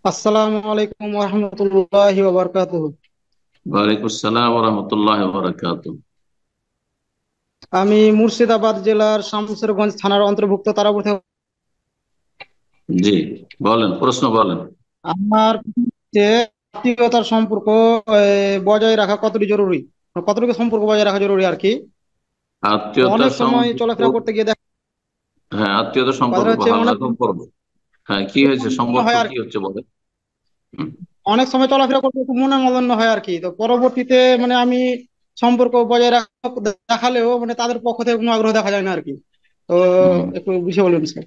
আসসালামু আলাইকুম ওয়া রাহমাতুল্লাহি ওয়া বারাকাতুহু। ওয়ালাইকুম আসসালাম ওয়া রাহমাতুল্লাহি ওয়া বারাকাতুহু। আমি মুর্শিদাবাদ জেলার শামসেরগঞ্জ থানার অন্তর্ভুক্ত তারাপুর থেকে। জি, বলেন, প্রশ্ন বলেন। আমার যে আত্মীয়তার সম্পর্ক বজায় রাখা কতটি জরুরি, কতটুকু সম্পর্ক বজায় রাখা জরুরি আর কি। তো আত্মীয়তার অনেক সময় সম্পর্ক। চলাফেরা করতে গিয়ে দেখা, হ্যাঁ, আত্মীয়তার সম্পর্ক কথাটা হচ্ছে বহাল অনেক রাখুন করবো। হ্যাঁ, কি হয়েছে, সম্পর্ক হয় আর কি কি। হচ্ছে বলেন। হুম, অনেক সময় চলাফেরা করতে একটু মনোমালিন্য হয় আর কি। তো পরবর্তীতে আমি সম্পর্ক বজায় দেখালেও তাদের পক্ষ থেকে কোনো আগ্রহ দেখা যায় না আর কি। তো হুম। একটু বুঝে বলুন স্যার।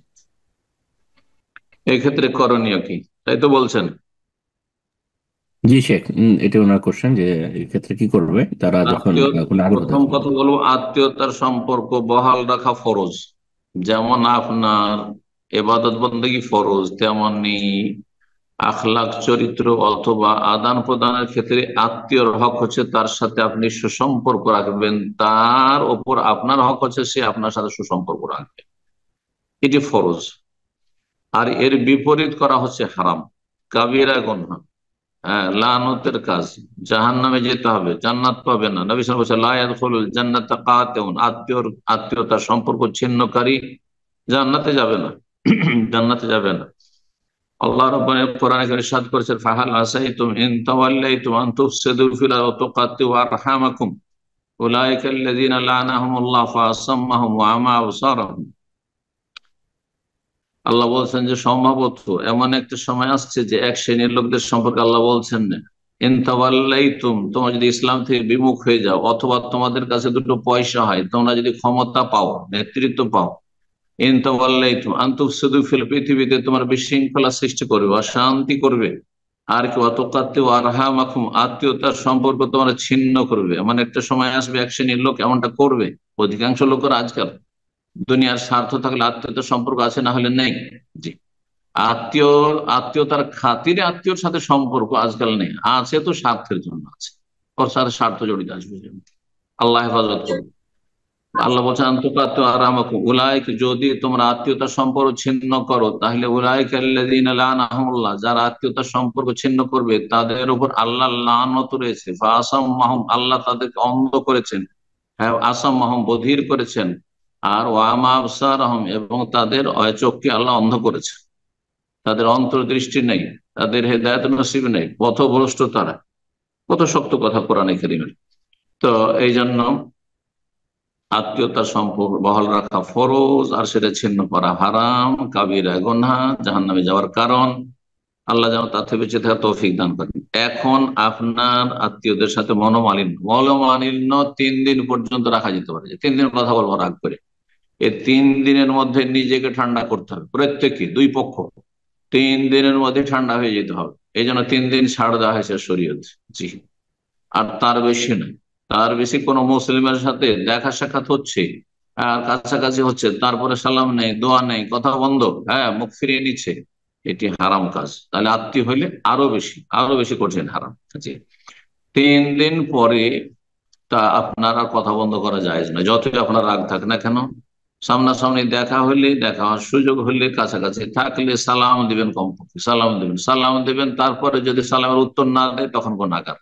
এই ক্ষেত্রে করণীয় কি, তাই তো বলছেন? জি শেখ, এটা ওনার কোশ্চেন যে এই ক্ষেত্রে কি করবে তারা যখন আত্মীয় কোনো আগ্রহ প্রথম দেখাবে না। কথা বলবো, আত্মীয়তার সম্পর্ক বহাল রাখা ফরজ। যেমন আপনার এবাদত বন্দেগী ফরজ, তেমনি আখলাক চরিত্র অথবা আদান প্রদানের ক্ষেত্রে আত্মীয়র হক হচ্ছে তার সাথে আপনি সুসম্পর্ক রাখবেন, তার ওপর আপনার হক হচ্ছে সে আপনার সাথে সুসম্পর্ক রাখবে। এটি ফরজ। আর এর বিপরীত করা হচ্ছে হারাম, কাবিরা গুনাহ। হ্যাঁ, লানতের কাজ। জাহান্নামে যেতে হবে, জান্নাত পাবে না। নবী সাল্লাল্লাহু আলাইহি ওয়াসাল্লাম, লা ইয়াদখুলুল জান্নাতা কাতিউন, আত্মীয়তার সম্পর্ক ছিন্নকারী জান্নাতে যাবে না। জান্নাতে যাবে না। আল্লাহ রাব্বুল আলামিন কোরআনে কারীমে ইরশাদ করেছেন, ফাহাল আসাইতুম ইন তাওয়াল্লাইতুম আন তুফসিদু ফিল আরদি ওয়া তুকাত্তিউ আরহামাকুম উলাইকা আল্লাযীনা লা'নাহুমুল্লাহ ফাআসাম্মাহুম ওয়া আমা আবসারাহুম। আল্লাহ বলছেন যে সম্ভবত এমন একটা সময় আসছে যে এক শ্রেণীর লোকদের সম্পর্কে আল্লাহ বলছেন না, ইন তাওয়াল্লাইতুম, তোমরা যদি ইসলাম থেকে বিমুখ হয়ে যাও, অথবা তোমাদের কাছে দুটো পয়সা হয়, তোমরা যদি ক্ষমতা পাও, নেতৃত্ব পাও, ইন তাওয়াল্লাইতুম আন তুফসিদু ফিল, পৃথিবীতে তোমার বিশৃঙ্খলা সৃষ্টি করবে, অশান্তি করবে। আর কি অতকাত্তে আরহামাকুম, আত্মীয়তার সম্পর্ক তোমরা ছিন্ন করবে। এমন একটা সময় আসবে এক শ্রেণীর লোক এমনটা করবে। অধিকাংশ লোকের আজকাল দুনিয়ার স্বার্থ থাকলে আত্মীয়তার সম্পর্ক আছে, না হলে নেই। জি। আত্মীয়, আত্মীয়তার খাতিরে আত্মীয়র সাথে সম্পর্ক আজকাল নেই, আছে তো স্বার্থের জন্য আছে। ওর সাথে স্বার্থ জড়িত আসবে। আল্লাহ হেফাজত করবে। আল্লাহ বলছেন আন্তকাত আরামাকুম উলাইক, যদি তোমরা আত্মীয়তার সম্পর্ক ছিন্ন করো, তাহলে উলাইক আল্লাযীনা লানাহুমুল্লাহ, যারা আত্মীয়তার সম্পর্ক ছিন্ন করবে তাদের উপর আল্লাহ লানত রয়েছে। ফাআসাম্মাহুম, আল্লাহ তাদেরকে অন্ধ করেছেন। হ্যাঁ, আসাম্মাহুম, বধির করেছেন। আর ওয়ামা আবসারহুম, এবং তাদের চোখকে আল্লাহ অন্ধ করেছেন। তাদের অন্তর্দৃষ্টি নেই, তাদের হেদায়েত নসিব নেই, পথভ্রষ্ট তারা। কত শক্ত কথা কোরআনে কারীমের। তো এই জন্য আত্মীয়তার সম্পর্ক বহাল রাখা ফরজ, আর সেটা ছিন্ন করা হারাম, কাবিরা গুনাহ, জাহান্নামে যাওয়ার কারণ। আল্লাহ যেন তার থেকে বেঁচে থাকার তৌফিক দান করেন। এখন আপনার আত্মীয়দের সাথে মনোমালিন্য 3 দিন পর্যন্ত রাখা যেতে পারে। যে 3 দিন কথা বলবো রাগ করে, এই 3 দিনের মধ্যে নিজেকে ঠান্ডা করতে হবে প্রত্যেকে, দুই পক্ষ। 3 দিনের মধ্যে ঠান্ডা হয়ে যেতে হবে। এই জন্য 3 দিন ছাড় দেওয়া হয়েছে শরীয়ত। জি। আর তার বেশি নয়। তার বেশি কোনো মুসলিমের সাথে দেখা সাক্ষাৎ হচ্ছে, আর কাছাকাছি হচ্ছে, তারপরে সালাম নেই, দোয়া নেই, কথা বন্ধ, হ্যাঁ, মুখ ফিরিয়ে নিচ্ছে, এটি হারাম কাজ। তাহলে আত্মীয় হইলে আরো বেশি কঠিন হারাম। জি। 3 দিন পরে তা আপনার আর কথা বন্ধ করা যায় না, যতই আপনার রাগ থাক না কেন। সামনাসামনি দেখা হইলে, দেখা হওয়ার সুযোগ হইলে, কাছাকাছি থাকলে সালাম দিবেন, কমপক্ষে সালাম দিবেন। তারপরে যদি সালামের উত্তর না দেয় তখন গুনাহগার।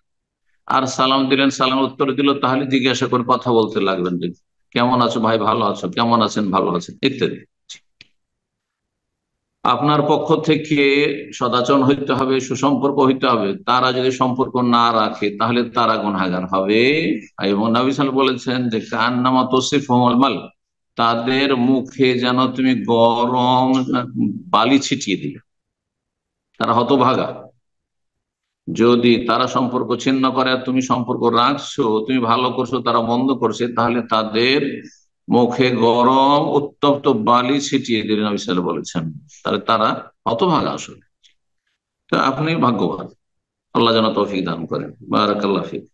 আর সালাম দিলেন, সালাম উত্তর দিল, তাহলে জিজ্ঞাসা করে কথা বলতে লাগবেন যে কেমন আছো ভাই, ভালো আছো, কেমন আছেন, ভালো আছেন, ইত্যাদি। আপনার পক্ষ থেকে সদাচরণ হইতে হবে, সুসম্পর্ক হইতে হবে। তারা যদি সম্পর্ক না রাখে তাহলে তারা গুনাহগার হবে। এবং নবী সাল্লাল্লাহু আলাইহি ওয়াসাল্লাম বলেছেন যে কান্নামা তসিফুহুল মাল, তাদের মুখে যেন তুমি গরম বালি ছিটিয়ে দিলে, তারা হতভাগা। যদি তারা সম্পর্ক ছিন্ন করে আর তুমি সম্পর্ক রাখছো, তুমি ভালো করছো, তারা বন্ধ করছে, তাহলে তাদের মুখে গরম উত্তপ্ত বালি ছিটিয়ে দিলেন, নবী সাল্লাল্লাহু আলাইহি ওয়াসাল্লাম বলেছেন। তাহলে তারা হতভাগা আসলে। তো আপনি ভাগ্যবান। আল্লাহ যেন তৌফিক দান করেন। বারাকাল্লাহ ফিক।